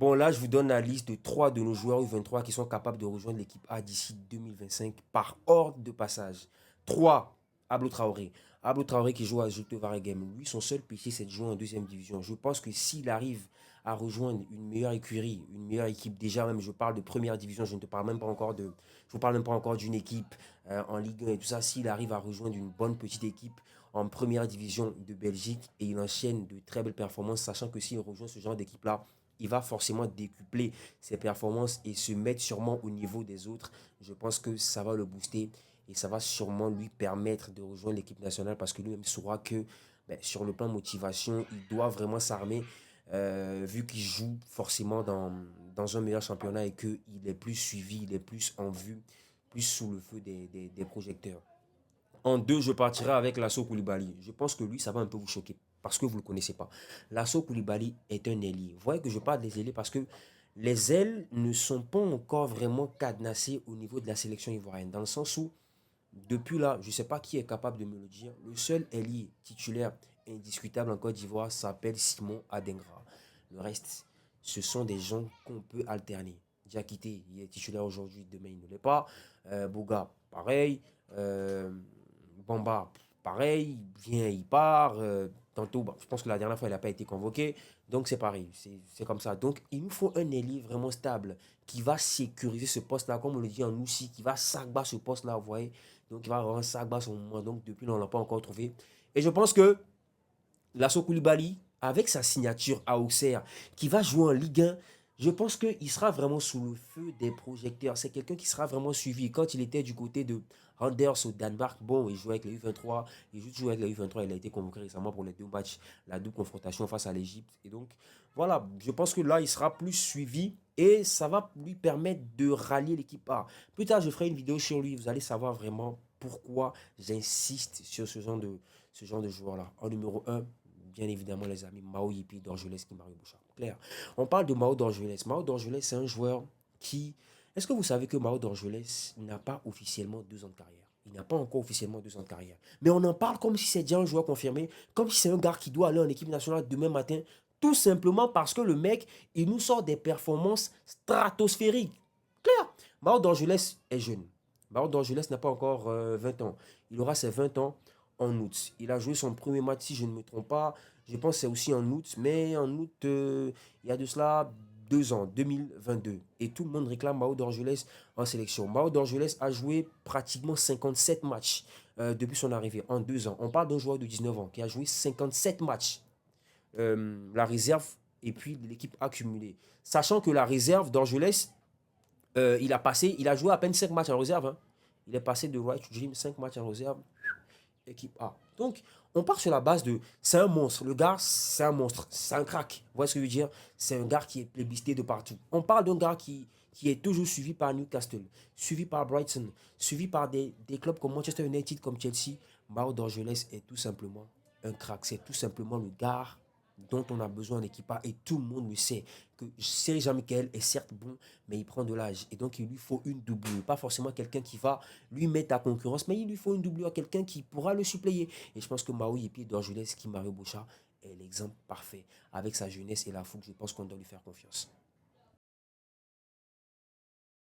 Bon, là, je vous donne la liste de 3 de nos joueurs U23 qui sont capables de rejoindre l'équipe A d'ici 2025 par ordre de passage. 3, Ablo Traoré. Ablo Traoré qui joue à Zulte Waregem. Lui, son seul péché, c'est de jouer en deuxième division. Je pense que s'il arrive à rejoindre une meilleure écurie, une meilleure équipe, déjà même, je parle de première division, je ne te parle même pas encore de, je vous parle même pas encore d'une équipe en Ligue 1 et tout ça. S'il arrive à rejoindre une bonne petite équipe en première division de Belgique et il enchaîne de très belles performances, sachant que s'il rejoint ce genre d'équipe-là, il va forcément décupler ses performances et se mettre sûrement au niveau des autres. Je pense que ça va le booster et ça va sûrement lui permettre de rejoindre l'équipe nationale parce que lui-même saura que sur le plan motivation, il doit vraiment s'armer vu qu'il joue forcément dans un meilleur championnat et qu'il est plus suivi, il est plus en vue, plus sous le feu des projecteurs. En deux, je partirai avec Lasso Koulibaly. Je pense que lui, ça va un peu vous choquer parce que vous ne le connaissez pas. Lasso Koulibaly est un ailier. Vous voyez que je parle des ailiers parce que les ailes ne sont pas encore vraiment cadenassées au niveau de la sélection ivoirienne. Dans le sens où, depuis là, je ne sais pas qui est capable de me le dire, le seul ailier titulaire indiscutable en Côte d'Ivoire s'appelle Simon Adengra. Le reste, ce sont des gens qu'on peut alterner. Diakité, il est titulaire aujourd'hui, demain il ne l'est pas. Boga, pareil. Euh, Bamba, pareil, il vient, il part. Tantôt, je pense que la dernière fois, il n'a pas été convoqué. Donc, c'est pareil, c'est comme ça. Donc, il nous faut un ailier vraiment stable qui va sécuriser ce poste-là, comme on le dit en Noussi, qui va sac-bas ce poste-là, vous voyez. Donc, il va avoir un sac-bas au moment. Donc, depuis là, on ne l'a pas encore trouvé. Et je pense que Lasso Koulibaly, avec sa signature à Auxerre, qui va jouer en Ligue 1, je pense qu'il sera vraiment sous le feu des projecteurs. C'est quelqu'un qui sera vraiment suivi. Quand il était du côté de Randers au Danemark, bon, il jouait avec les U23. Il joue toujours avec les U23. Il a été convoqué récemment pour les 2 matchs, la double confrontation face à l'Égypte. Et donc, voilà, je pense que là, il sera plus suivi et ça va lui permettre de rallier l'équipe A. Plus tard, je ferai une vidéo sur lui. Vous allez savoir vraiment pourquoi j'insiste sur ce genre de joueur-là. En numéro un, bien évidemment, les amis, Mao Yipi d'Orgelès qui Mario Bouchard. Claire. On parle de Mao d'Orgelès. Mao d'Orgelès, c'est un joueur qui. Est-ce que vous savez que Mao d'Orgelès n'a pas officiellement 2 ans de carrière? Il n'a pas encore officiellement 2 ans de carrière. Mais on en parle comme si c'est déjà un joueur confirmé, comme si c'est un gars qui doit aller en équipe nationale demain matin, tout simplement parce que le mec, il nous sort des performances stratosphériques. Claire. Mao d'Orgelès est jeune. Mao d'Orgelès n'a pas encore 20 ans. Il aura ses 20 ans en août. Il a joué son premier match, si je ne me trompe pas. Je pense que c'est aussi en août, mais en août, il y a de cela 2 ans, 2022. Et tout le monde réclame Mao d'Orgelès en sélection. Mao d'Orgelès a joué pratiquement 57 matchs depuis son arrivée en 2 ans. On parle d'un joueur de 19 ans qui a joué 57 matchs. La réserve et puis l'équipe accumulée. Sachant que la réserve d'Orgelès, il a joué à peine 5 matchs en réserve. Hein. Il est passé de right to dream, 5 matchs en réserve équipe A. Donc, on part sur la base de c'est un monstre. Le gars, c'est un monstre. C'est un crack. Vous voyez ce que je veux dire? C'est un gars qui est plébiscité de partout. On parle d'un gars qui est toujours suivi par Newcastle, suivi par Brighton, suivi par des clubs comme Manchester United, comme Chelsea. Mao d'Orgelès est tout simplement un crack. C'est tout simplement le gars dont on a besoin en équipe A et tout le monde le sait que Cyril Jean-Michel est certes bon mais il prend de l'âge et donc il lui faut une doublure, pas forcément quelqu'un qui va lui mettre à concurrence mais il lui faut une doublure, quelqu'un qui pourra le suppléer et je pense que Mao Yepi d'Orgelès qui Mario Bouchard est l'exemple parfait avec sa jeunesse et la fougue, je pense qu'on doit lui faire confiance.